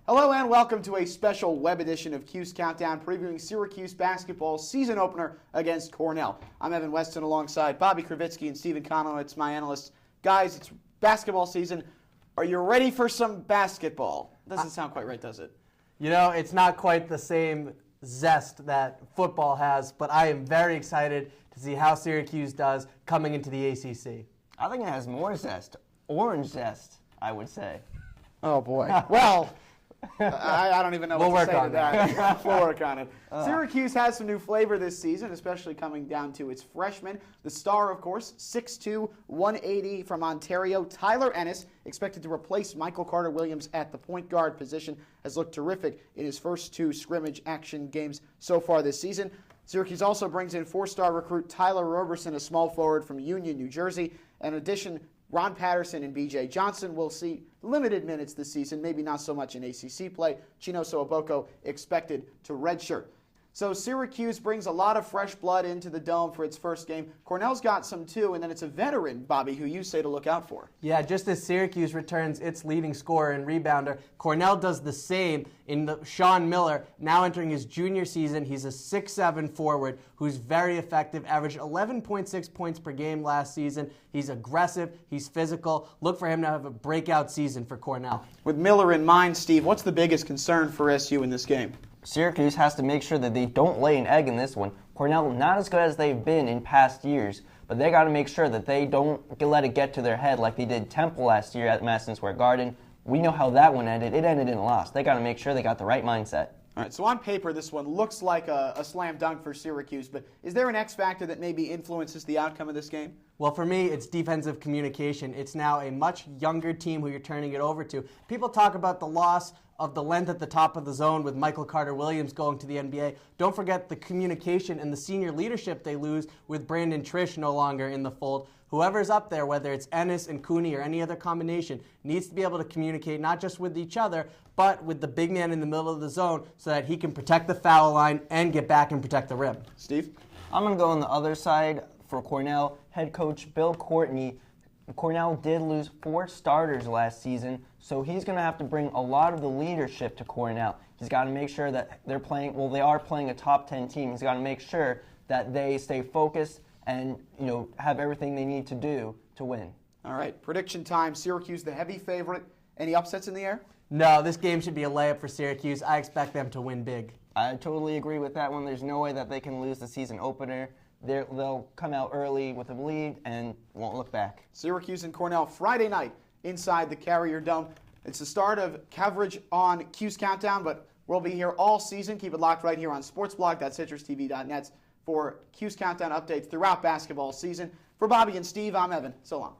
Hello and welcome to a special web edition of Cuse Countdown, previewing Syracuse basketball season opener against Cornell. I'm Evan Weston alongside Bobby Krivitsky and Stephen Konowitz, my analysts. Guys, it's basketball season. Are you ready for some basketball? Doesn't sound quite right, does it? You know, it's not quite the same zest that football has, but I am very excited to see how Syracuse does coming into the ACC. I think it has more zest. Orange zest, I would say. Oh, boy. Well, I don't even know what to say to that. We'll work on it. Syracuse has some new flavor this season, especially coming down to its freshmen. The star, of course, 6'2", 180 from Ontario, Tyler Ennis, expected to replace Michael Carter-Williams at the point guard position, has looked terrific in his first two scrimmage action games so far this season. Syracuse also brings in four-star recruit Tyler Roberson, a small forward from Union, New Jersey. In addition, Ron Patterson and B.J. Johnson will see limited minutes this season, maybe not so much in ACC play. Chinoso Oboko expected to redshirt. So Syracuse brings a lot of fresh blood into the Dome for its first game. Cornell's got some too, and then it's a veteran, Bobby, who you say to look out for. Yeah, just as Syracuse returns its leading scorer and rebounder, Cornell does the same in Sean Miller, now entering his junior season. He's a 6'7" forward who's very effective, averaged 11.6 points per game last season. He's aggressive, he's physical. Look for him to have a breakout season for Cornell. With Miller in mind, Steve, what's the biggest concern for SU in this game? Syracuse has to make sure that they don't lay an egg in this one. Cornell, not as good as they've been in past years, but they got to make sure that they don't let it get to their head like they did Temple last year at Madison Square Garden. We know how that one ended. It ended in a loss. They got to make sure they got the right mindset. All right, so on paper, this one looks like a slam dunk for Syracuse, but is there an X factor that maybe influences the outcome of this game? Well, for me, it's defensive communication. It's now a much younger team who you're turning it over to. People talk about the loss of the length at the top of the zone with Michael Carter-Williams going to the NBA. Don't forget the communication and the senior leadership they lose with Brandon Trish no longer in the fold. Whoever's up there, whether it's Ennis and Cooney or any other combination, needs to be able to communicate not just with each other, but with the big man in the middle of the zone so that he can protect the foul line and get back and protect the rim. Steve? I'm going to go on the other side for Cornell. Head coach Bill Courtney. Cornell did lose 4 starters last season, so he's going to have to bring a lot of the leadership to Cornell. He's got to make sure that they are playing a top 10 team. He's got to make sure that they stay focused and, have everything they need to do to win. All right, prediction time. Syracuse, the heavy favorite. Any upsets in the air? No, this game should be a layup for Syracuse. I expect them to win big. I totally agree with that one. There's no way that they can lose the season opener. They'll come out early with a lead and won't look back. Syracuse and Cornell Friday night inside the Carrier Dome. It's the start of coverage on Cuse Countdown, but we'll be here all season. Keep it locked right here on sportsblog.citrustv.net for Cuse Countdown updates throughout basketball season. For Bobby and Steve, I'm Evan. So long.